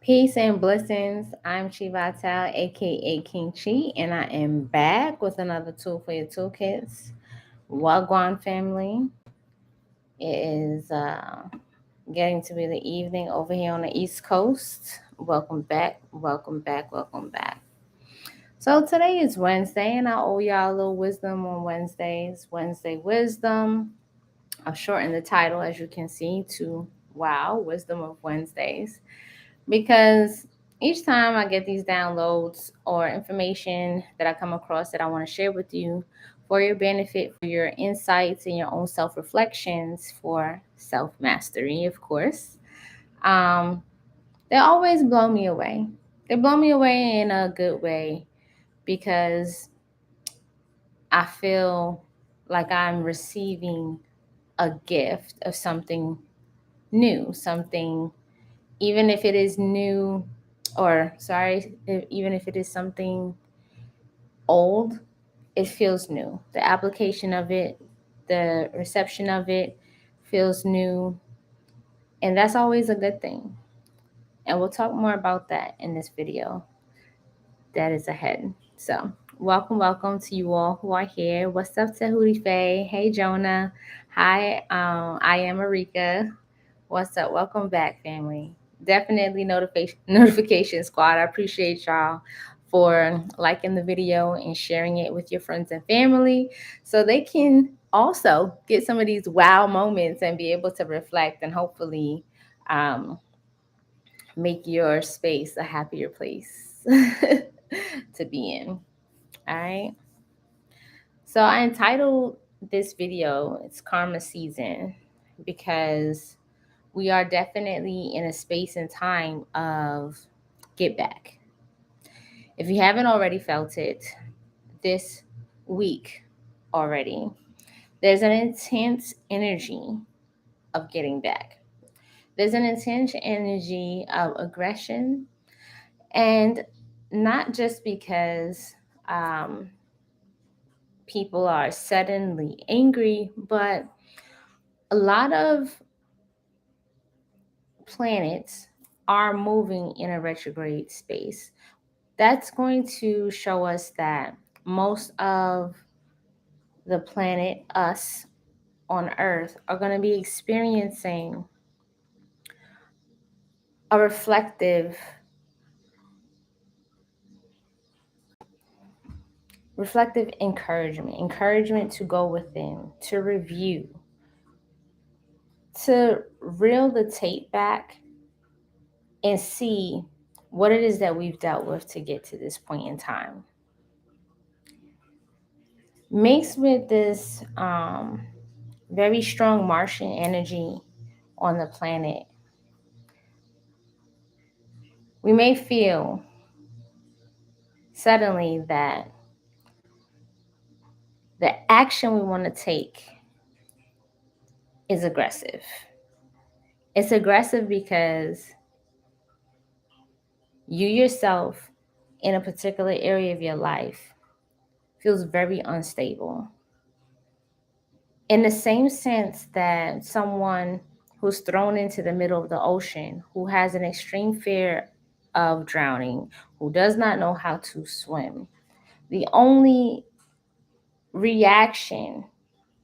Peace and blessings. I'm Chi Vital, aka King Chi, and I am back with another tool for your toolkits. Wagwan family. It is getting to be the evening over here on the East Coast. Welcome back, welcome back, welcome back. So today is Wednesday, and I owe y'all a little wisdom on Wednesdays. Wednesday wisdom. I've shortened the title, as you can see, to Wow, Wisdom of Wednesdays, because each time I get these downloads or information that I come across that I want to share with you for your benefit, for your insights and your own self reflections, for self mastery, of course, um, they always blow me away. They blow me away in a good way because I feel like I'm receiving a gift of something new, something, even if it is new, or sorry, even if it is something old, it feels new. The application of it, the reception of it feels new, and that's always a good thing. And we'll talk more about that in this video that is ahead. So, welcome to you all who are here. What's up to Hootie Faye? Hey, Jonah. Hi, I am Marika. What's up? Welcome back, family. Definitely notification squad. I appreciate y'all for liking the video and sharing it with your friends and family so they can also get some of these wow moments and be able to reflect and hopefully um, make your space a happier place to be in. All right. So I entitled this video, it's Karma Season, because we are definitely in a space and time of get back. If you haven't already felt it this week already, there's an intense energy of getting back. There's an intense energy of aggression, and not just because um, people are suddenly angry, but a lot of planets are moving in a retrograde space. That's going to show us that most of the planet, us on Earth, are going to be experiencing a reflective encouragement to go within, to review, to reel the tape back and see what it is that we've dealt with to get to this point in time. Mixed with this very strong Martian energy on the planet, we may feel suddenly that the action we want to take is aggressive. It's aggressive because you yourself in a particular area of your life feels very unstable. In the same sense that someone who's thrown into the middle of the ocean, who has an extreme fear of drowning, who does not know how to swim, the only reaction,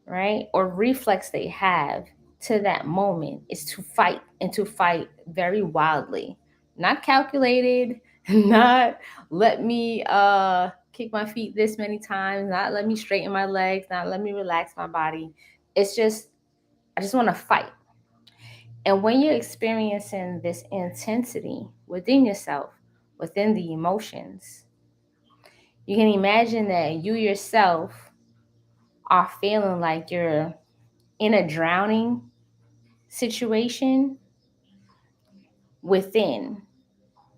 right, or reflex they have to that moment is to fight, and to fight very wildly, not calculated, not let me kick my feet this many times, not let me straighten my legs, not let me relax my body. It's just, I just want to fight. And when you're experiencing this intensity within yourself, within the emotions, you can imagine that you yourself are feeling like you're in a drowning situation within.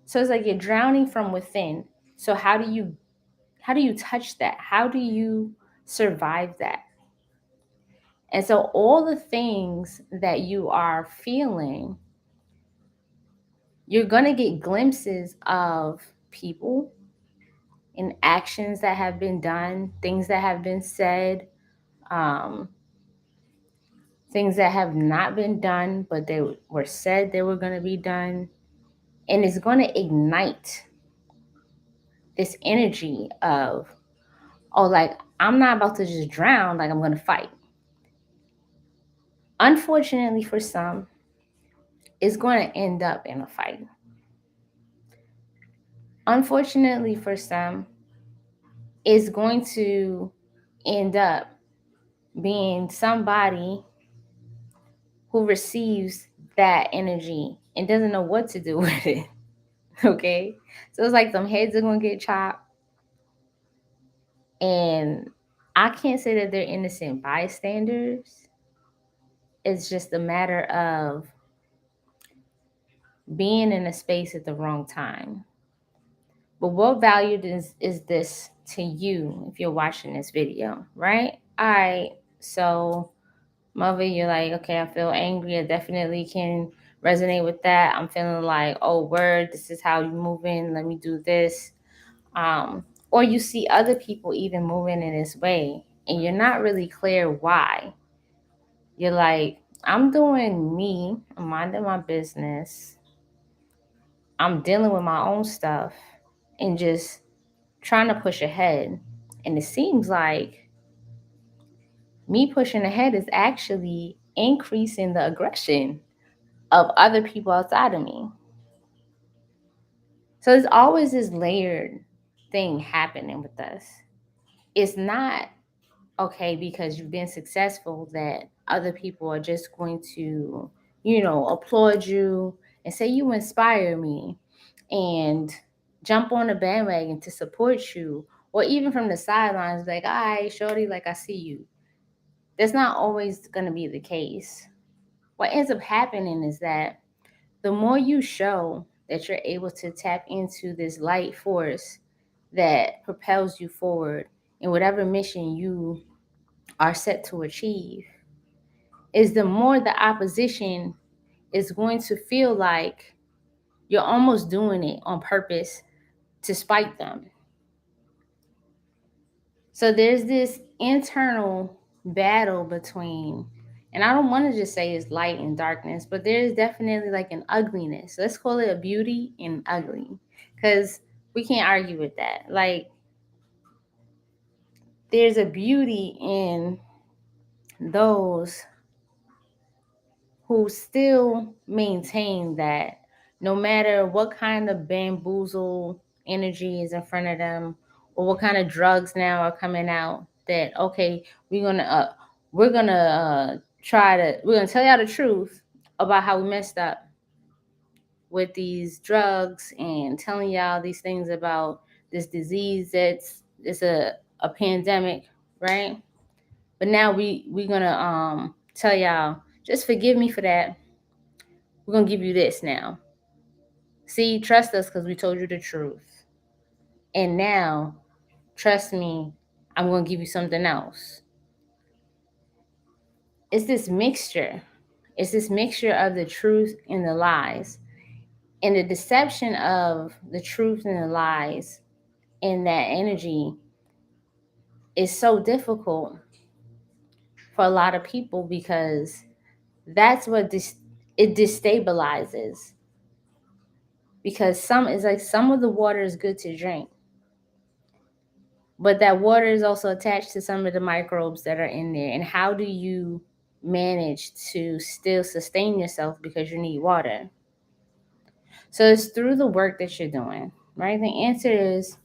So it's like you're drowning from within. So how do you touch that? How do you survive that? And so all the things that you are feeling, you're going to get glimpses of people and actions that have been done, things that have been said, um, things that have not been done, but they were said they were going to be done. And it's going to ignite this energy of, oh, like, I'm not about to just drown, like, I'm going to fight. Unfortunately for some, it's going to end up in a fight. Unfortunately for some, it's going to end up being somebody who receives that energy and doesn't know what to do with it. Okay? So it's like some heads are going to get chopped. And I can't say that they're innocent bystanders. It's just a matter of being in a space at the wrong time. But what value is this to you if you're watching this video, right? All right. So, mother, you're like, okay, I feel angry. I definitely can resonate with that. I'm feeling like, oh, word, this is how you move in. Let me do this. Or you see other people even moving in this way, and you're not really clear why. You're like, I'm doing me, I'm minding my business, I'm dealing with my own stuff, and just trying to push ahead. And it seems like me pushing ahead is actually increasing the aggression of other people outside of me. So there's always this layered thing happening with us. It's not okay because you've been successful that other people are just going to, applaud you and say you inspire me and jump on the bandwagon to support you, or even from the sidelines, like, all right, shorty, like, I see you. That's not always going to be the case. What ends up happening is that the more you show that you're able to tap into this light force that propels you forward in whatever mission you are set to achieve, is the more the opposition is going to feel like you're almost doing it on purpose to spite them. So there's this internal battle between, and I don't want to just say it's light and darkness, but there's definitely like an ugliness. Let's call it a beauty and ugly, because we can't argue with that. Like, there's a beauty in those who still maintain that no matter what kind of bamboozle energy is in front of them, or what kind of drugs now are coming out, that okay, we're gonna tell y'all the truth about how we messed up with these drugs and telling y'all these things about this disease it's a pandemic, right? But now we're gonna tell y'all, just forgive me for that. We're going to give you this now. See, trust us because we told you the truth. And now, trust me, I'm going to give you something else. It's this mixture. It's this mixture of the truth and the lies. And the deception of the truth and the lies in that energy is so difficult for a lot of people, because that's what it destabilizes. Because some of the water is good to drink, but that water is also attached to some of the microbes that are in there. And how do you manage to still sustain yourself because you need water? So it's through the work that you're doing, right? The answer is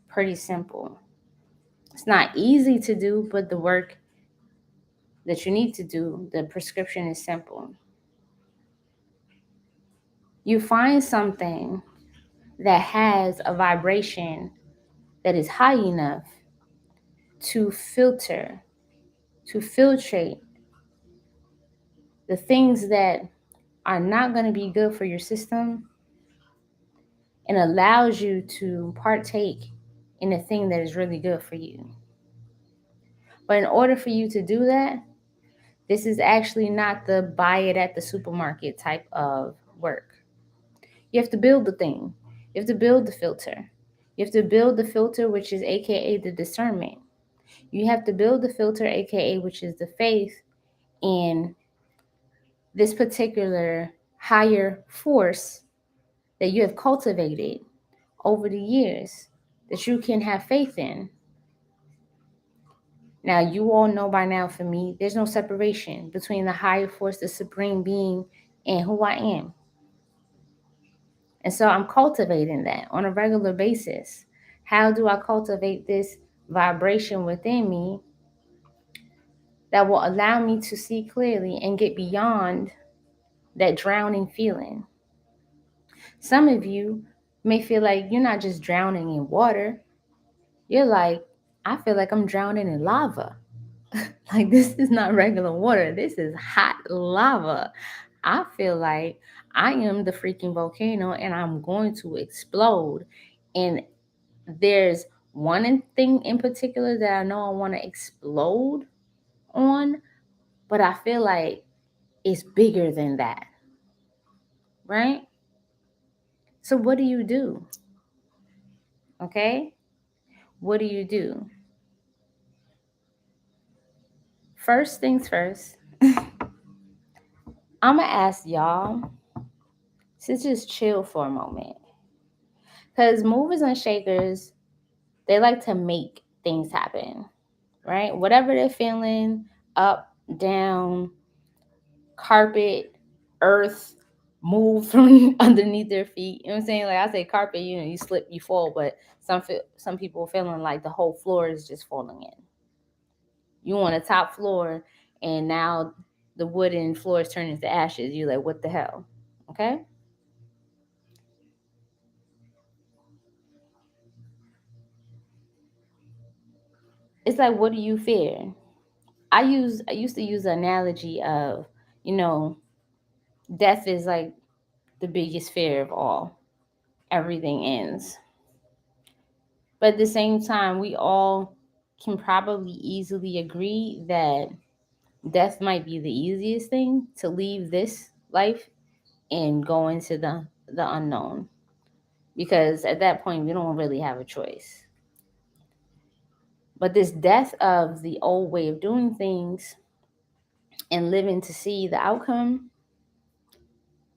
pretty simple. It's not easy to do, but the work that you need to do, the prescription is simple. You find something that has a vibration that is high enough to filtrate the things that are not going to be good for your system, and allows you to partake in the thing that is really good for you. But in order for you to do that, this is actually not the buy it at the supermarket type of work. You have to build the thing. You have to build the filter. You have to build the filter, which is AKA the discernment. You have to build the filter, AKA, which is the faith in this particular higher force that you have cultivated over the years that you can have faith in. Now, you all know by now, for me, there's no separation between the higher force, the supreme being, and who I am. And so I'm cultivating that on a regular basis. How do I cultivate this vibration within me that will allow me to see clearly and get beyond that drowning feeling? Some of you may feel like you're not just drowning in water. You're like, I feel like I'm drowning in lava. Like, this is not regular water. This is hot lava. I feel like I am the freaking volcano and I'm going to explode. And there's one thing in particular that I know I want to explode on, but I feel like it's bigger than that. Right? So, what do you do? Okay? What do you do? First things first, I'm going to ask y'all to just chill for a moment. Because movers and shakers, they like to make things happen, right? Whatever they're feeling, up, down, carpet, earth, move from underneath their feet. You know what I'm saying? Like I say carpet, you slip, you fall, but some people feeling like the whole floor is just falling in. You on a top floor and now the wooden floor is turning to ashes. You're like, what the hell? Okay? It's like, what do you fear? I used to use the analogy of, you know, death is like the biggest fear of all. Everything ends. But at the same time, we all can probably easily agree that death might be the easiest thing, to leave this life and go into the unknown. Because at that point, we don't really have a choice. But this death of the old way of doing things and living to see the outcome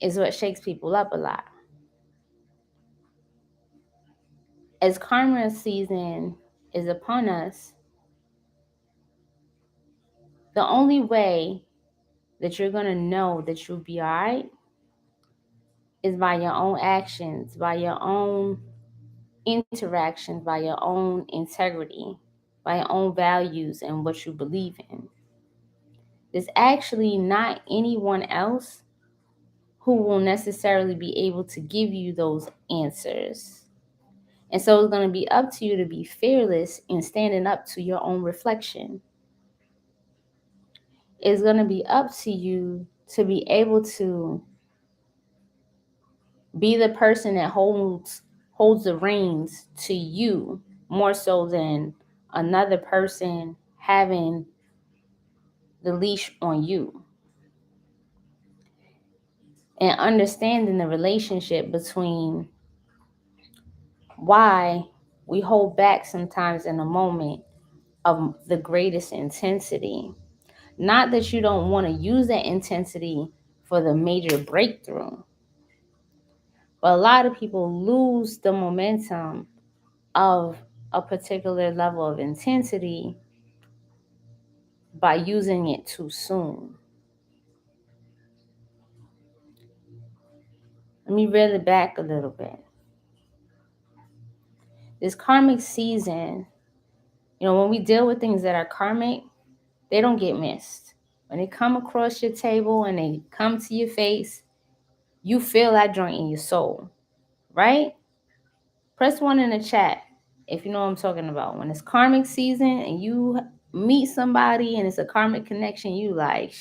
is what shakes people up a lot. As karma season is upon us, the only way that you're going to know that you'll be all right is by your own actions, by your own interactions, by your own integrity, by your own values and what you believe in. There's actually not anyone else who will necessarily be able to give you those answers. And so it's going to be up to you to be fearless in standing up to your own reflection. It's going to be up to you to be able to be the person that holds the reins to you more so than another person having the leash on you. And understanding the relationship between why we hold back sometimes in a moment of the greatest intensity. Not that you don't want to use that intensity for the major breakthrough, but a lot of people lose the momentum of a particular level of intensity by using it too soon. Let me reel it back a little bit. This karmic season, when we deal with things that are karmic, they don't get missed. When they come across your table and they come to your face, you feel that joint in your soul, right? Press 1 in the chat if you know what I'm talking about. When it's karmic season and you meet somebody and it's a karmic connection, you like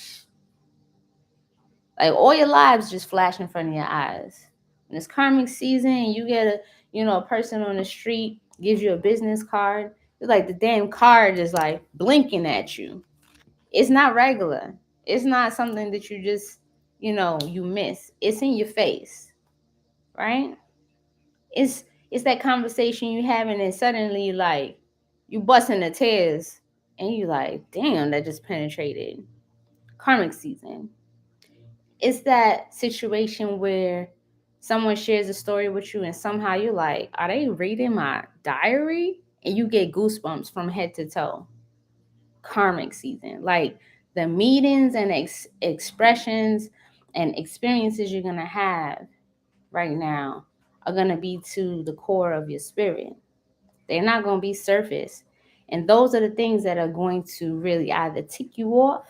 all your lives just flash in front of your eyes. When it's karmic season and you get a person on the street gives you a business card, it's like the damn card is like blinking at you. It's not regular. It's not something that you just, you miss. It's in your face, right? It's that conversation you having and suddenly like you busting the tears and you like, damn, that just penetrated. Karmic season. It's that situation where Someone shares a story with you and somehow you're like, are they reading my diary? And you get goosebumps from head to toe. Karmic season. Like the meetings and expressions and experiences you're going to have right now are going to be to the core of your spirit. They're not going to be surface. And those are the things that are going to really either tick you off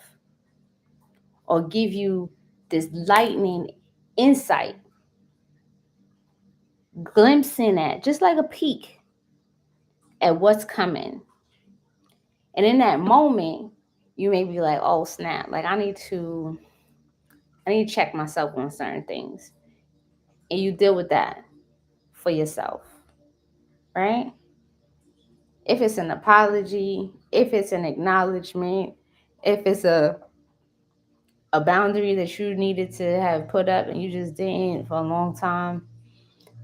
or give you this lightning insight, glimpsing at, just like a peek at what's coming. And in that moment, you may be like, oh snap, like I need to check myself on certain things. And you deal with that for yourself, right? If it's an apology, if it's an acknowledgement, if it's a boundary that you needed to have put up and you just didn't for a long time.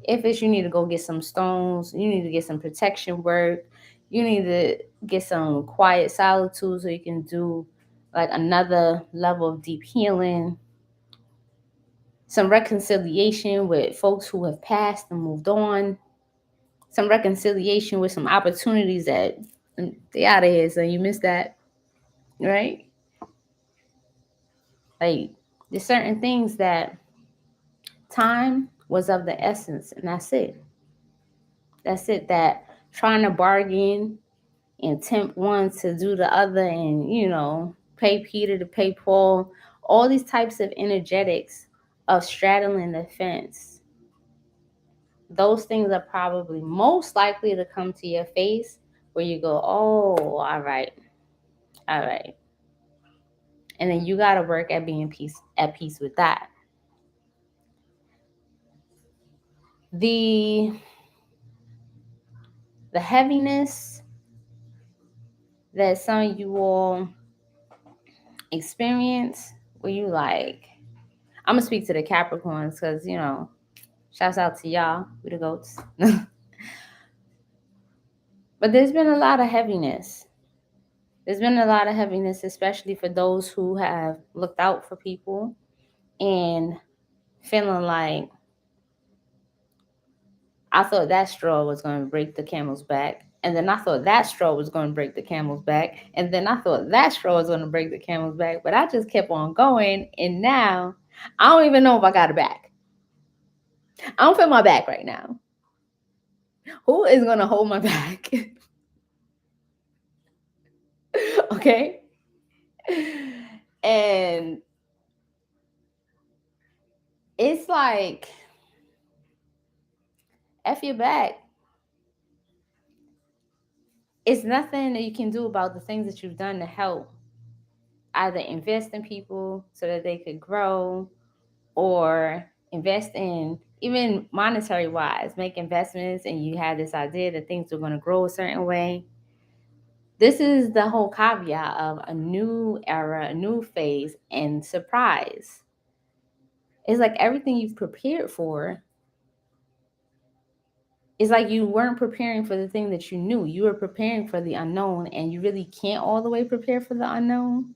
If it's you need to go get some stones, you need to get some protection work, you need to get some quiet solitude so you can do like another level of deep healing, some reconciliation with folks who have passed and moved on, some reconciliation with some opportunities that they out of here, so you missed that, right? Like there's certain things that time was of the essence, and that's it. That's it. That trying to bargain and tempt one to do the other, and pay Peter to pay Paul. All these types of energetics of straddling the fence. Those things are probably most likely to come to your face where you go, oh, all right, all right. And then you got to work at being at peace with that. The heaviness that some of you all experience, where you like, I'm gonna speak to the Capricorns because shouts out to y'all, we the goats. But there's been a lot of heaviness. There's been a lot of heaviness, especially for those who have looked out for people and feeling like, I thought that straw was going to break the camel's back. And then I thought that straw was going to break the camel's back. And then I thought that straw was going to break the camel's back. But I just kept on going. And now I don't even know if I got it back. I don't feel my back right now. Who is going to hold my back? Okay. And it's like, F your back. It's nothing that you can do about the things that you've done to help either invest in people so that they could grow, or invest in, even monetary wise, make investments, and you have this idea that things are going to grow a certain way. This is the whole caveat of a new era, a new phase, and surprise. It's like everything you've prepared for, it's like you weren't preparing for the thing that you knew. You were preparing for the unknown, and you really can't all the way prepare for the unknown.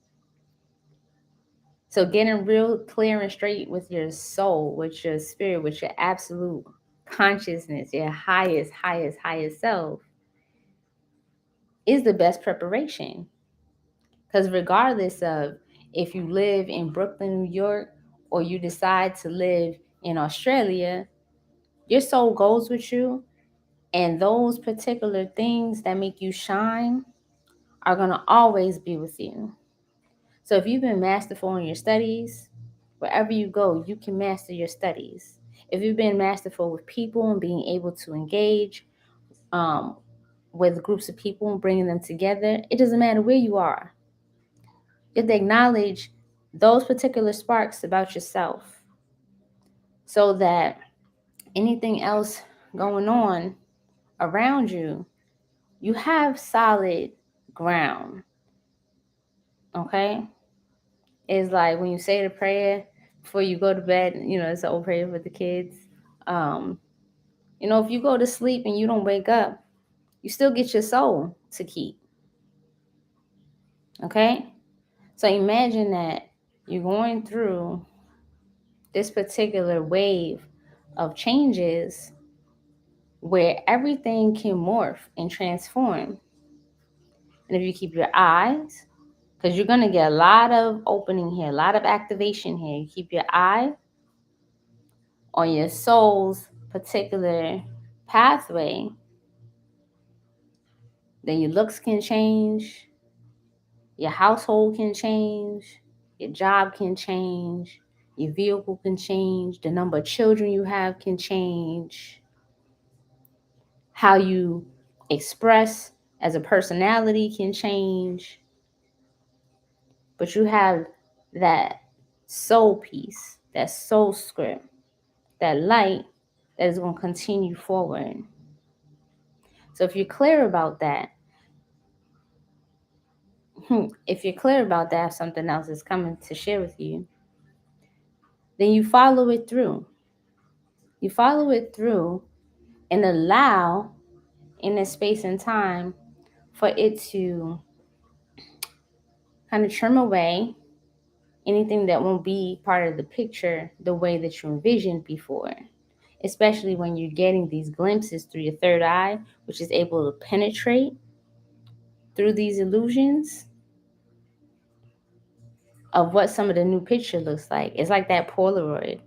So getting real clear and straight with your soul, with your spirit, with your absolute consciousness, your highest self, is the best preparation. Because regardless of if you live in Brooklyn, New York, or you decide to live in Australia, your soul goes with you. And those particular things that make you shine are going to always be with you. So if you've been masterful in your studies, wherever you go, you can master your studies. If you've been masterful with people and being able to engage with groups of people and bringing them together, it doesn't matter where you are. You have to acknowledge those particular sparks about yourself so that anything else going on around you, you have solid ground. Okay? It's like when you say the prayer before you go to bed, it's an old prayer for the kids. Um, if you go to sleep and you don't wake up, you still get your soul to keep. Okay? So imagine that you're going through this particular wave of changes where everything can morph and transform. And if you keep your eyes, because you're going to get a lot of opening here, a lot of activation here, you keep your eye on your soul's particular pathway, then your looks can change, your household can change, your job can change, your vehicle can change, the number of children you have can change, how you express as a personality can change. But you have that soul piece, that soul script, that light that is going to continue forward. So if you're clear about that, if something else is coming to share with you, then you follow it through. You follow it through and allow in this space and time for it to kind of trim away anything that won't be part of the picture the way that you envisioned before. Especially when you're getting these glimpses through your third eye, which is able to penetrate through these illusions of what some of the new picture looks like. It's like that Polaroid.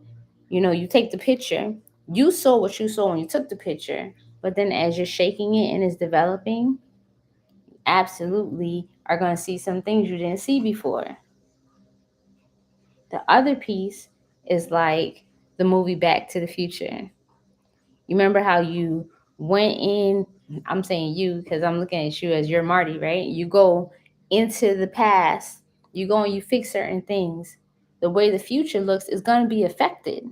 You take the picture, you saw what you saw when you took the picture, but then as you're shaking it and it's developing, absolutely are going to see some things you didn't see before. The other piece is like the movie Back to the Future. You remember how you went in, I'm saying you because I'm looking at you as you're Marty, right? You go into the past, you go and you fix certain things. The way the future looks is going to be affected,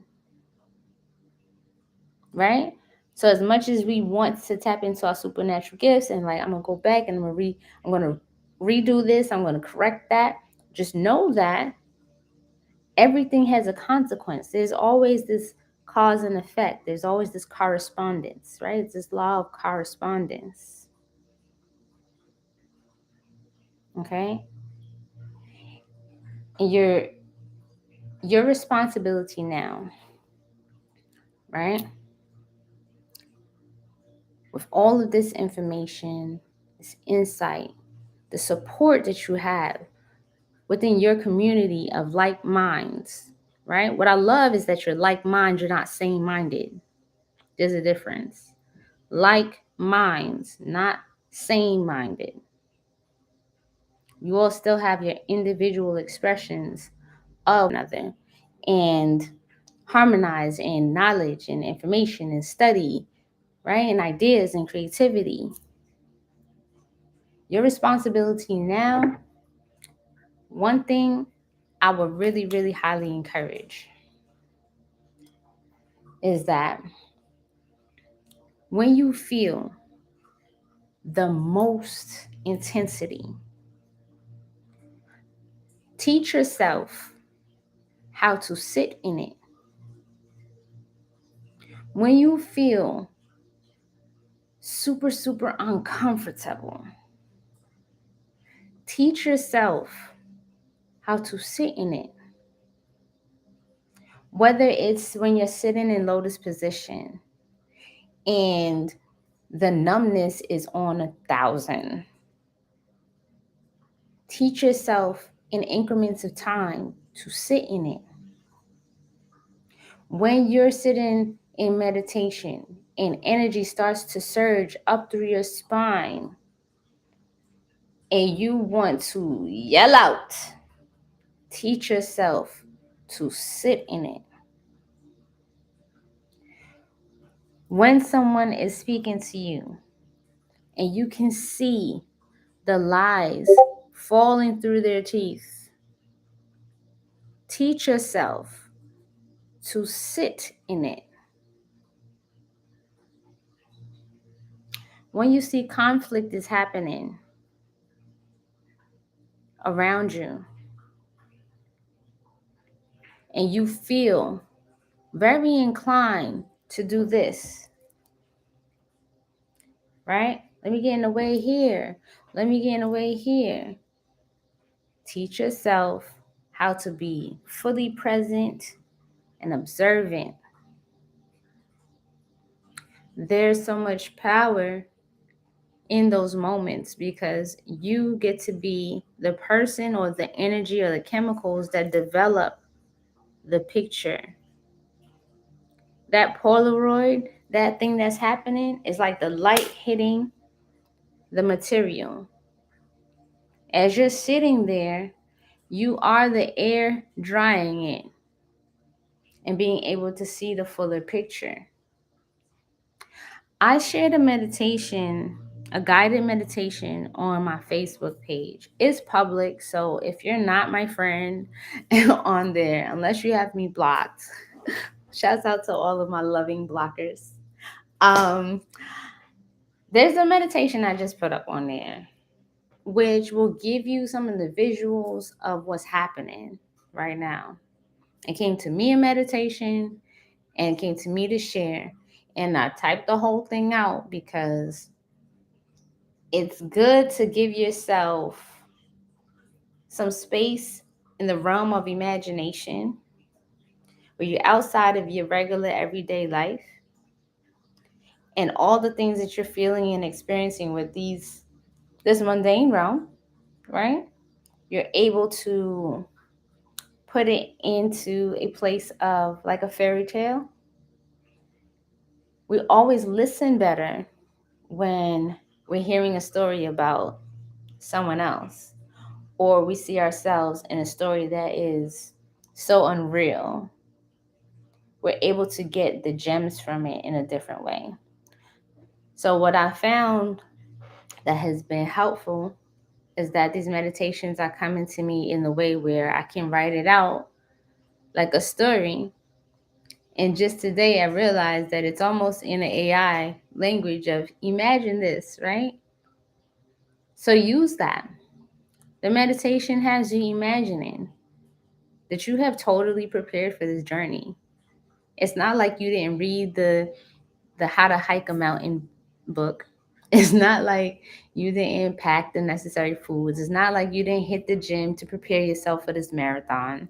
right? So as much as we want to tap into our supernatural gifts and like, I'm going to go back and I'm going to redo this, I'm going to correct that. Just know that everything has a consequence. There's always this cause and effect. There's always this correspondence, right? It's this law of correspondence. Okay? And your responsibility now, right? With all of this information, this insight, the support that you have within your community of like minds, right? What I love is that you're like minds, you're not same minded. There's a difference. Like minds, not same minded. You all still have your individual expressions of another and harmonize in knowledge and information and study, right? And ideas and creativity. Your responsibility now, one thing I would really, really highly encourage is that when you feel the most intensity, teach yourself how to sit in it. When you feel super, super uncomfortable, teach yourself how to sit in it. Whether it's when you're sitting in lotus position and the numbness is on 1,000, teach yourself in increments of time to sit in it. When you're sitting in meditation and energy starts to surge up through your spine and you want to yell out, teach yourself to sit in it. When someone is speaking to you and you can see the lies falling through their teeth, teach yourself to sit in it. When you see conflict is happening around you and you feel very inclined to do this, right? Let me get in the way here. Let me get in the way here. Teach yourself how to be fully present and observant there's so much power in those moments because you get to be the person or the energy or the chemicals that develop the picture. That Polaroid, that thing that's happening is like the light hitting the material. As you're sitting there, you are the air drying it and being able to see the fuller picture. I shared a meditation, a guided meditation on my Facebook page. It's public, so if you're not my friend on there, unless you have me blocked, shouts out to all of my loving blockers. Um, there's a meditation I just put up on there, which will give you some of the visuals of what's happening right now. It came to me in meditation and it came to me to share. And I typed the whole thing out because it's good to give yourself some space in the realm of imagination where you're outside of your regular everyday life and all the things that you're feeling and experiencing with this mundane realm, right? You're able to put it into a place of like a fairy tale. We always listen better when we're hearing a story about someone else, or we see ourselves in a story that is so unreal. We're able to get the gems from it in a different way. So, what I found that has been helpful is that these meditations are coming to me in the way where I can write it out like a story. And just today, I realized that it's almost in an AI language of imagine this, right? So, use that. The meditation has you imagining that you have totally prepared for this journey. It's not like you didn't read the How to Hike a Mountain book. It's not like you didn't pack the necessary foods. It's not like you didn't hit the gym to prepare yourself for this marathon.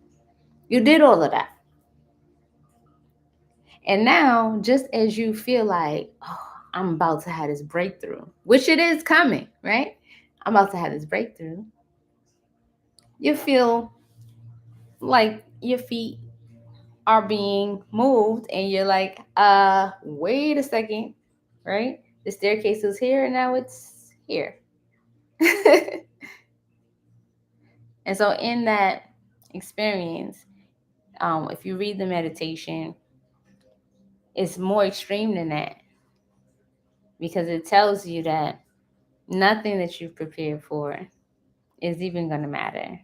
You did all of that. And now, just as you feel like, oh, I'm about to have this breakthrough, which it is coming, right? I'm about to have this breakthrough. You feel like your feet are being moved and you're like, wait a second, right? The staircase was here and now it's here. And so in that experience, if you read the meditation, it's more extreme than that because it tells you that nothing that you've prepared for is even going to matter.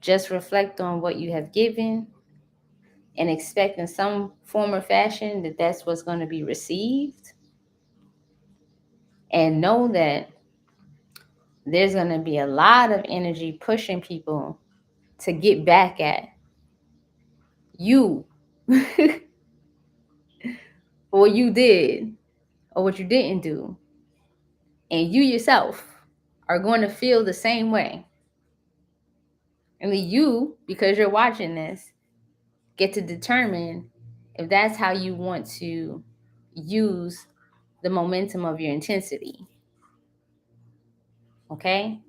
Just reflect on what you have given and expect in some form or fashion that that's what's going to be received. And know that there's going to be a lot of energy pushing people to get back at you for what you did or what you didn't do. And you yourself are going to feel the same way. And then you, because you're watching this, get to determine if that's how you want to use the momentum of your intensity. Okay?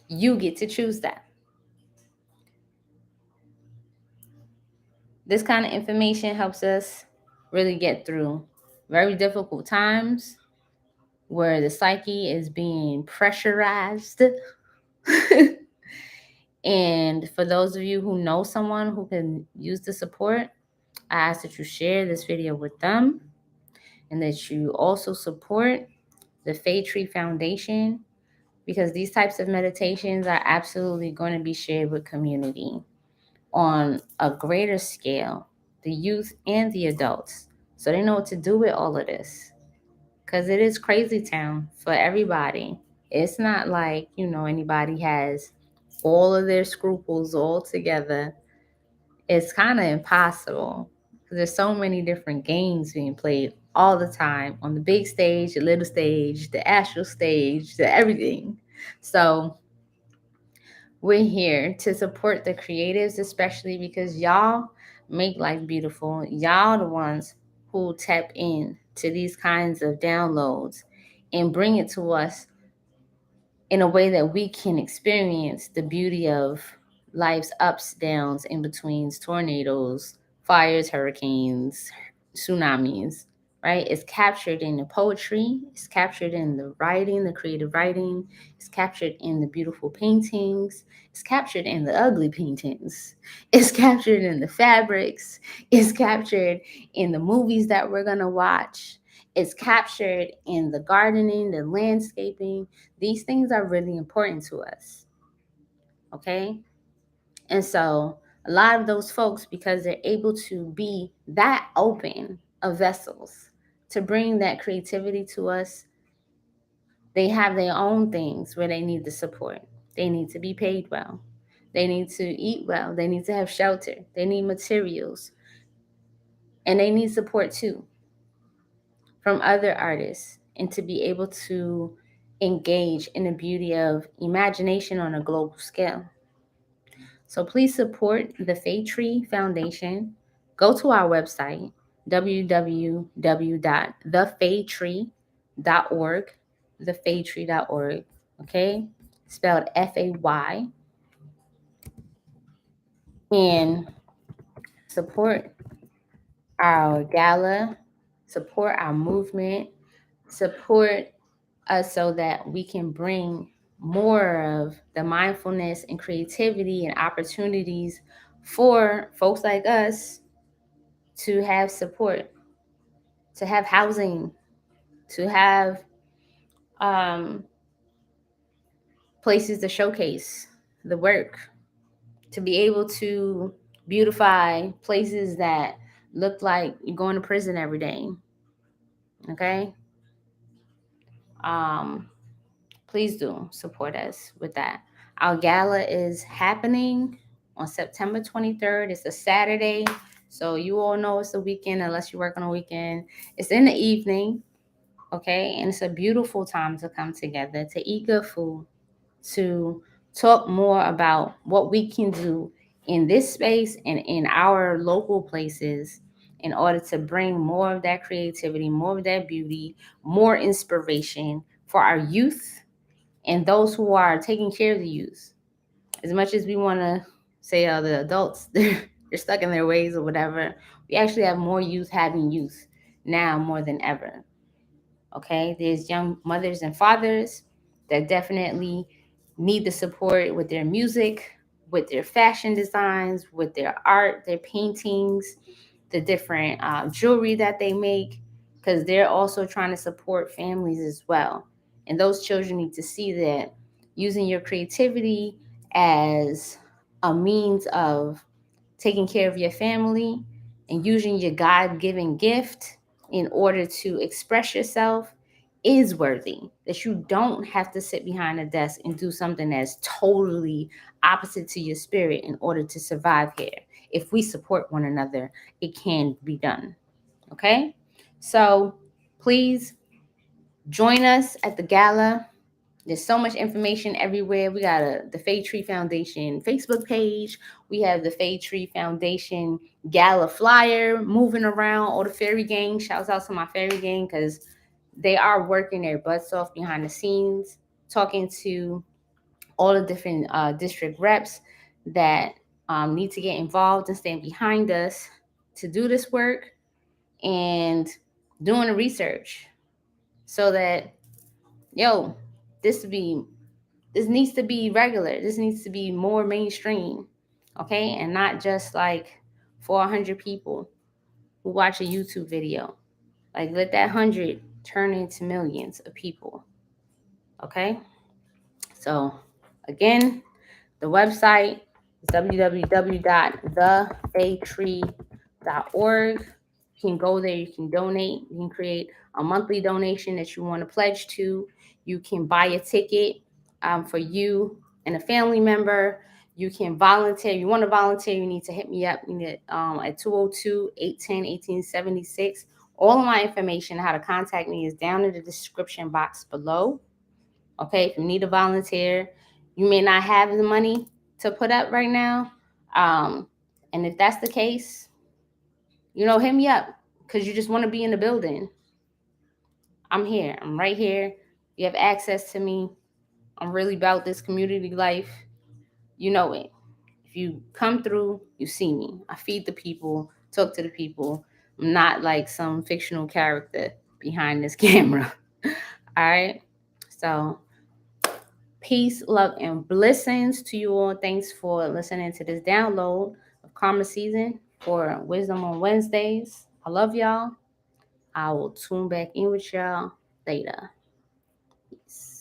You get to choose that. This kind of information helps us really get through very difficult times where the psyche is being pressurized. And for those of you who know someone who can use the support, I ask that you share this video with them and that you also support the Fade Tree Foundation because these types of meditations are absolutely going to be shared with community on a greater scale, the youth and the adults, so they know what to do with all of this. Because it is crazy town for everybody. It's not like, anybody has all of their scruples all together. It's kind of impossible. There's so many different games being played all the time on the big stage, the little stage, the astral stage, the everything. So we're here to support the creatives, especially because y'all make life beautiful. Y'all the ones who tap in to these kinds of downloads and bring it to us in a way that we can experience the beauty of life's ups, downs, in betweens, tornadoes, fires, hurricanes, tsunamis, right? It's captured in the poetry, it's captured in the writing, the creative writing, it's captured in the beautiful paintings, it's captured in the ugly paintings, it's captured in the fabrics, it's captured in the movies that we're gonna watch. It's captured in the gardening, the landscaping. These things are really important to us. Okay. And so a lot of those folks, because they're able to be that open of vessels to bring that creativity to us, they have their own things where they need the support. They need to be paid well. They need to eat well. They need to have shelter. They need materials. And they need support too from other artists, and to be able to engage in the beauty of imagination on a global scale. So please support the Fae Tree Foundation. Go to our website, www.thefaytree.org, thefaytree.org, okay? Spelled FAY. And support our gala, support our movement, support us so that we can bring more of the mindfulness and creativity and opportunities for folks like us to have support, to have housing, to have um, places to showcase the work, to be able to beautify places that look like you're going to prison every day. Okay? Um, please do support us with that. Our gala is happening on September 23rd. It's a Saturday. So you all know it's a weekend unless you work on a weekend. It's in the evening, okay? And it's a beautiful time to come together, to eat good food, to talk more about what we can do in this space and in our local places in order to bring more of that creativity, more of that beauty, more inspiration for our youth and those who are taking care of the youth. As much as we want to say the adults, they're stuck in their ways or whatever, we actually have more youth having youth now more than ever. Okay, there's young mothers and fathers that definitely need the support with their music, with their fashion designs, with their art, their paintings, the different jewelry that they make, because they're also trying to support families as well. And those children need to see that using your creativity as a means of taking care of your family and using your God given gift in order to express yourself is worthy. That you don't have to sit behind a desk and do something that's totally opposite to your spirit in order to survive here. If we support one another, it can be done. Okay? So please join us at the gala. There's so much information everywhere. We got the Fae Tree Foundation Facebook page. We have the Fae Tree Foundation Gala flyer moving around. All the fairy gang. Shouts out to my fairy gang because they are working their butts off behind the scenes, talking to all the different district reps that need to get involved and stand behind us to do this work and doing the research so that, yo, this to be this needs to be regular. This needs to be more mainstream, okay? And not just like 400 people who watch a YouTube video. Like, let that 100 turn into millions of people, okay? So, again, the website is www.thefaytree.org. You can go there, you can donate, you can create a monthly donation that you want to pledge to. You can buy a ticket for you and a family member. You can volunteer. You want to volunteer, you need to hit me up. You need at 202-810-1876. All of my information, how to contact me, is down in the description box below. Okay, if you need a volunteer, you may not have the money to put up right now. And if that's the case, hit me up. because you just want to be in the building. I'm here. I'm right here. You have access to me. I'm really about this community life. You know it. If you come through, you see me. I feed the people, talk to the people. I'm not like some fictional character behind this camera. All right. So, peace, love, and blessings to you all. Thanks for listening to this download of Karma Season for Wisdom on Wednesdays. I love y'all. I will tune back in with y'all later. Peace.